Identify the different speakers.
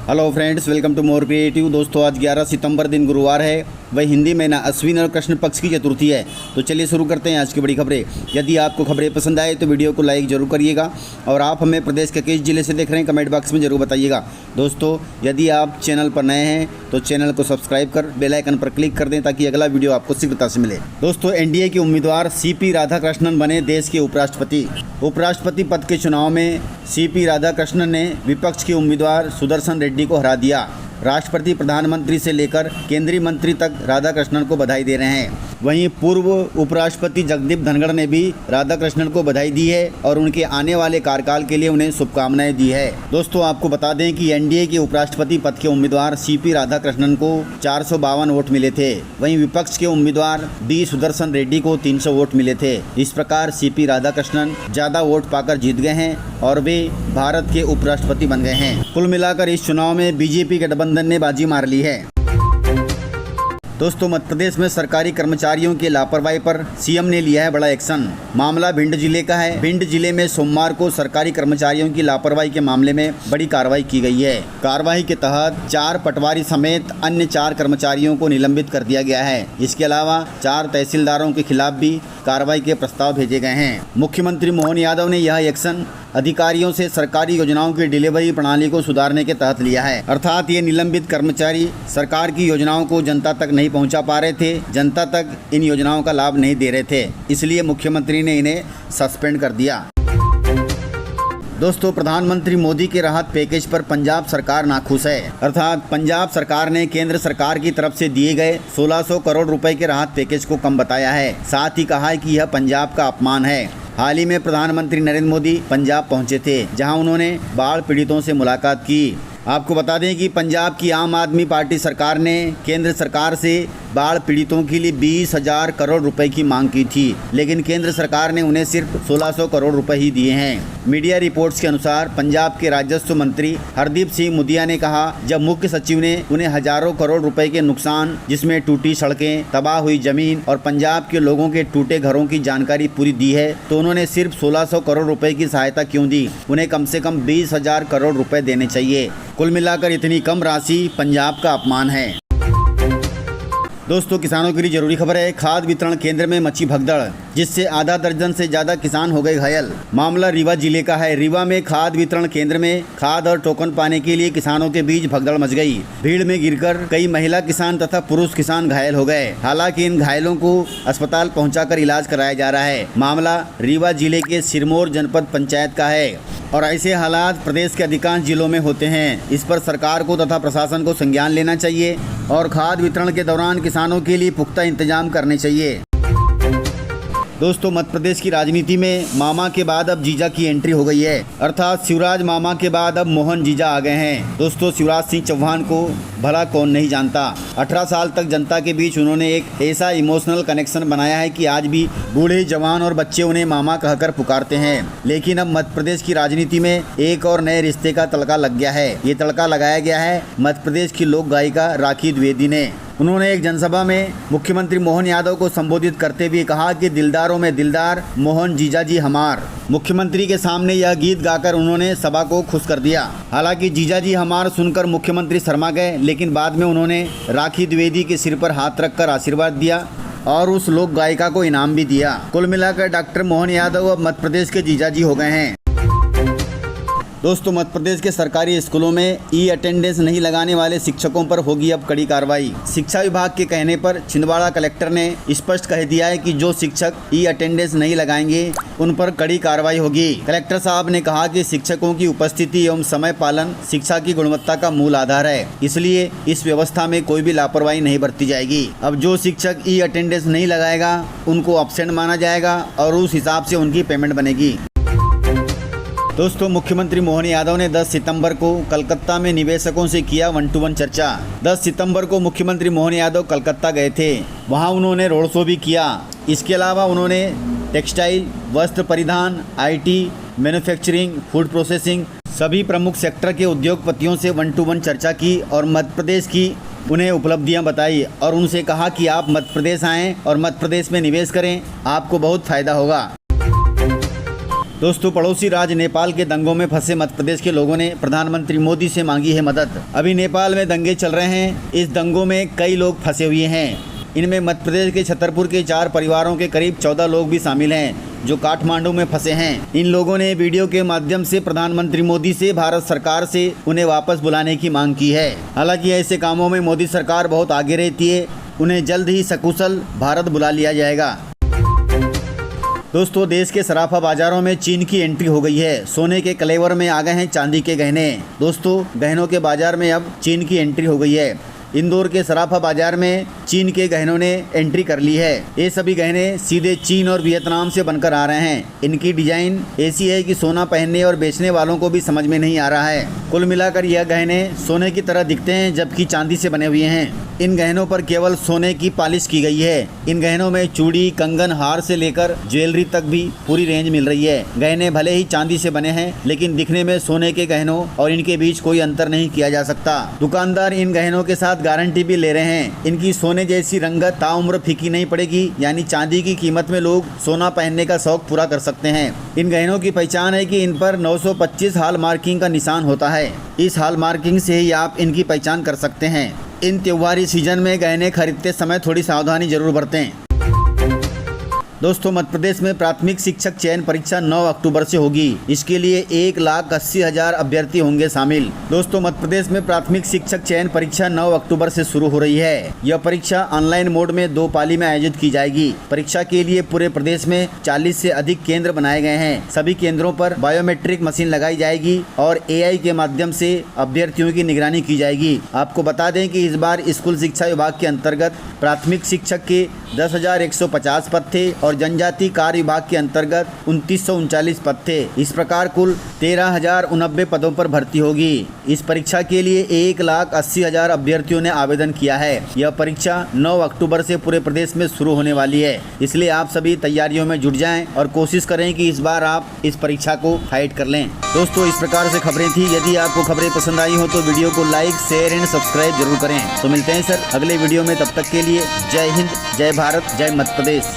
Speaker 1: Hello friends, welcome to more creative. दोस्तों, आज 11 सितंबर दिन गुरुवार है, वही हिंदी महीना अश्विन और कृष्ण पक्ष की चतुर्थी है। तो चलिए शुरू करते हैं आज की बड़ी खबरें। यदि आपको खबरें पसंद आए तो वीडियो को लाइक जरूर करिएगा और आप हमें प्रदेश के किस जिले से देख रहे हैं कमेंट बॉक्स में जरूर बताइएगा। दोस्तों, यदि आप चैनल पर नए हैं तो चैनल को सब्सक्राइब कर बेल आइकन पर क्लिक कर दें ताकि अगला वीडियो आपको शीघ्रता से मिले। दोस्तों, एनडीए के उम्मीदवार सीपी राधाकृष्णन बने देश के उपराष्ट्रपति। उपराष्ट्रपति पद के चुनाव में सीपी राधाकृष्णन ने विपक्ष के उम्मीदवार सुदर्शन रेड्डी को हरा दिया। राष्ट्रपति, प्रधानमंत्री से लेकर केंद्रीय मंत्री तक राधाकृष्णन को बधाई दे रहे हैं। वहीं पूर्व उपराष्ट्रपति जगदीप धनखड़ ने भी राधाकृष्णन को बधाई दी है और उनके आने वाले कार्यकाल के लिए उन्हें शुभकामनाएं दी है। दोस्तों, आपको बता दें कि एनडीए के उपराष्ट्रपति पद के उम्मीदवार सीपी राधाकृष्णन को 452 वोट मिले थे। वहीं विपक्ष के उम्मीदवार बी सुदर्शन रेड्डी को 300 वोट मिले थे। इस प्रकार सीपी राधाकृष्णन ज्यादा वोट पाकर जीत गए हैं और वे भारत के उपराष्ट्रपति बन गए हैं। कुल मिलाकर इस चुनाव में बीजेपी गठबंधन ने बाजी मार ली है। दोस्तों, मध्य प्रदेश में सरकारी कर्मचारियों की लापरवाही पर सीएम ने लिया है बड़ा एक्शन। मामला भिंड जिले का है। भिंड जिले में सोमवार को सरकारी कर्मचारियों की लापरवाही के मामले में बड़ी कार्रवाई की गई है। कार्रवाई के तहत 4 पटवारी समेत अन्य 4 कर्मचारियों को निलंबित कर दिया गया है। इसके अलावा 4 तहसीलदारों के खिलाफ भी कार्रवाई के प्रस्ताव भेजे गए हैं। मुख्यमंत्री मोहन यादव ने यह एक्शन अधिकारियों से सरकारी योजनाओं की डिलीवरी प्रणाली को सुधारने के तहत लिया है। अर्थात ये निलंबित कर्मचारी सरकार की योजनाओं को जनता तक नहीं पहुंचा पा रहे थे, जनता तक इन योजनाओं का लाभ नहीं दे रहे थे, इसलिए मुख्यमंत्री ने इन्हें सस्पेंड कर दिया। दोस्तों, प्रधानमंत्री मोदी के राहत पैकेज पर पंजाब सरकार नाखुश है। अर्थात पंजाब सरकार ने केंद्र सरकार की तरफ से दिए गए 1600 करोड़ रुपए के राहत पैकेज को कम बताया है। साथ ही कहा है कि यह पंजाब का अपमान है। हाल ही में प्रधानमंत्री नरेंद्र मोदी पंजाब पहुंचे थे, जहां उन्होंने बाढ़ पीड़ितों से मुलाकात की। आपको बता दें कि पंजाब की आम आदमी पार्टी सरकार ने केंद्र सरकार से बाढ़ पीड़ितों के लिए 20,000 करोड़ रुपए की मांग की थी, लेकिन केंद्र सरकार ने उन्हें सिर्फ 1600 करोड़ रुपए ही दिए हैं। मीडिया रिपोर्ट्स के अनुसार पंजाब के राजस्व मंत्री हरदीप सिंह मुदिया ने कहा, जब मुख्य सचिव ने उन्हें हजारों करोड़ रुपए के नुकसान, जिसमें टूटी सड़कें, तबाह हुई जमीन और पंजाब के लोगों के टूटे घरों की जानकारी पूरी दी है, तो उन्होंने सिर्फ 1600 करोड़ रुपए की सहायता क्यों दी? उन्हें कम से कम 20,000 करोड़ रुपए देने चाहिए। कुल मिलाकर इतनी कम राशि पंजाब का अपमान है। दोस्तों, किसानों के लिए जरूरी खबर है। खाद वितरण केंद्र में मची भगदड़, जिससे आधा दर्जन से ज्यादा किसान हो गए घायल। मामला रीवा जिले का है। रीवा में खाद वितरण केंद्र में खाद और टोकन पाने के लिए किसानों के बीच भगदड़ मच गई। भीड़ में गिरकर कई महिला किसान तथा पुरुष किसान घायल हो गए। हालांकि इन घायलों को अस्पताल पहुंचाकर इलाज कराया जा रहा है। मामला रीवा जिले के सिरमौर जनपद पंचायत का है और ऐसे हालात प्रदेश के अधिकांश जिलों में होते हैं। इस पर सरकार को तथा प्रशासन को संज्ञान लेना चाहिए और खाद वितरण के दौरान किसानों के लिए पुख्ता इंतजाम करने चाहिए। दोस्तों, मध्य प्रदेश की राजनीति में मामा के बाद अब जीजा की एंट्री हो गई है। अर्थात शिवराज मामा के बाद अब मोहन जीजा आ गए हैं। दोस्तों, शिवराज सिंह चौहान को भला कौन नहीं जानता। 18 साल तक जनता के बीच उन्होंने एक ऐसा इमोशनल कनेक्शन बनाया है कि आज भी बूढ़े, जवान और बच्चे उन्हें मामा कहकर पुकारते हैं। लेकिन अब मध्य प्रदेश की राजनीति में एक और नए रिश्ते का तड़का लग गया है। ये तड़का लगाया गया है मध्य प्रदेश की लोक गायिका राखी द्विवेदी ने। उन्होंने एक जनसभा में मुख्यमंत्री मोहन यादव को संबोधित करते हुए कहा कि दिलदारों में दिलदार मोहन जीजाजी हमार। मुख्यमंत्री के सामने यह गीत गाकर उन्होंने सभा को खुश कर दिया। हालांकि जीजाजी हमार सुनकर मुख्यमंत्री शर्मा गए, लेकिन बाद में उन्होंने राखी द्विवेदी के सिर पर हाथ रखकर आशीर्वाद दिया और उस लोक गायिका को इनाम भी दिया। कुल मिलाकर डॉक्टर मोहन यादव अब मध्य प्रदेश के जीजाजी हो गए हैं। दोस्तों, मध्य प्रदेश के सरकारी स्कूलों में ई अटेंडेंस नहीं लगाने वाले शिक्षकों पर होगी अब कड़ी कार्रवाई। शिक्षा विभाग के कहने पर छिंदवाड़ा कलेक्टर ने स्पष्ट कह दिया है कि जो शिक्षक ई अटेंडेंस नहीं लगाएंगे उन पर कड़ी कार्रवाई होगी। कलेक्टर साहब ने कहा कि शिक्षकों की उपस्थिति एवं समय पालन शिक्षा की गुणवत्ता का मूल आधार है, इसलिए इस व्यवस्था में कोई भी लापरवाही नहीं बरती जाएगी। अब जो शिक्षक ई अटेंडेंस नहीं लगाएगा उनको एब्सेंट माना जाएगा और उस हिसाब से उनकी पेमेंट बनेगी। दोस्तों, मुख्यमंत्री मोहन यादव ने 10 सितंबर को कलकत्ता में निवेशकों से किया 1-to-1 चर्चा। 10 सितंबर को मुख्यमंत्री मोहन यादव कलकत्ता गए थे। वहां उन्होंने रोड शो भी किया। इसके अलावा उन्होंने टेक्सटाइल, वस्त्र परिधान, IT, मैन्युफैक्चरिंग, फूड प्रोसेसिंग सभी प्रमुख सेक्टर के उद्योगपतियों से 1-to-1 चर्चा की और मध्य प्रदेश की उन्हें उपलब्धियां बताई और उनसे कहा कि आप मध्य प्रदेश आएँ और मध्य प्रदेश में निवेश करें, आपको बहुत फायदा होगा। दोस्तों, पड़ोसी राज्य नेपाल के दंगों में फंसे मध्य प्रदेश के लोगों ने प्रधानमंत्री मोदी से मांगी है मदद। अभी नेपाल में दंगे चल रहे हैं। इस दंगों में कई लोग फंसे हुए हैं। इनमें मध्य प्रदेश के छतरपुर के 4 परिवारों के करीब 14 लोग भी शामिल हैं जो काठमांडू में फंसे हैं। इन लोगों ने वीडियो के माध्यम से प्रधानमंत्री मोदी से भारत सरकार से उन्हें वापस बुलाने की मांग की है। हालांकि ऐसे कामों में मोदी सरकार बहुत आगे रहती है। उन्हें जल्द ही सकुशल भारत बुला लिया जाएगा। दोस्तों, देश के सराफा बाजारों में चीन की एंट्री हो गई है। सोने के कलेवर में आ गए हैं चांदी के गहने। दोस्तों, गहनों के बाजार में अब चीन की एंट्री हो गई है। इंदौर के सराफा बाजार में चीन के गहनों ने एंट्री कर ली है। ये सभी गहने सीधे चीन और वियतनाम से बनकर आ रहे हैं। इनकी डिजाइन ऐसी है कि सोना पहनने और बेचने वालों को भी समझ में नहीं आ रहा है। कुल मिलाकर यह गहने सोने की तरह दिखते हैं जबकि चांदी से बने हुए हैं। इन गहनों पर केवल सोने की पॉलिश की गई है। इन गहनों में चूड़ी, कंगन, हार से लेकर ज्वेलरी तक भी पूरी रेंज मिल रही है। गहने भले ही चांदी से बने हैं लेकिन दिखने में सोने के गहनों और इनके बीच कोई अंतर नहीं किया जा सकता। दुकानदार इन गहनों के साथ गारंटी भी ले रहे हैं। इनकी सोने जैसी रंगत ताउम्र फीकी नहीं पड़ेगी, यानी चांदी की कीमत में लोग सोना पहनने का शौक पूरा कर सकते हैं। इन गहनों की पहचान है कि इन पर 925 हॉल मार्किंग का निशान होता है। इस हॉल मार्किंग से ही आप इनकी पहचान कर सकते हैं। इन त्योहारी सीजन में गहने खरीदते समय थोड़ी सावधानी जरूर बरतें। दोस्तों, मध्य प्रदेश में प्राथमिक शिक्षक चयन परीक्षा 9 अक्टूबर से होगी। इसके लिए 1,80,000 अभ्यर्थी होंगे शामिल। दोस्तों, मध्य प्रदेश में प्राथमिक शिक्षक चयन परीक्षा 9 अक्टूबर से शुरू हो रही है। यह परीक्षा ऑनलाइन मोड में 2 पाली में आयोजित की जाएगी। परीक्षा के लिए पूरे प्रदेश में 40 से अधिक केंद्र बनाए गए हैं। सभी केंद्रों पर बायोमेट्रिक मशीन लगाई जाएगी और AI के माध्यम से अभ्यर्थियों की निगरानी की जाएगी। आपको बता दें कि इस बार स्कूल शिक्षा विभाग के अंतर्गत प्राथमिक शिक्षक के 10,150 पद थे और जनजाति कार्य विभाग के अंतर्गत 2,939 पद थे। इस प्रकार कुल 13,090 पदों पर भर्ती होगी। इस परीक्षा के लिए 1,80,000 अभ्यर्थियों ने आवेदन किया है। यह परीक्षा 9 अक्टूबर से पूरे प्रदेश में शुरू होने वाली है। इसलिए आप सभी तैयारियों में जुट जाएं और कोशिश करें कि इस बार आप इस परीक्षा को फाइट कर लें। दोस्तों, इस प्रकार से खबरें थी। यदि आपको खबरें पसंद आई हो तो वीडियो को लाइक, शेयर एंड सब्सक्राइब जरूर करें। तो मिलते हैं सर अगले वीडियो में। तब तक के लिए जय हिंद, जय भारत, जय मध्य प्रदेश।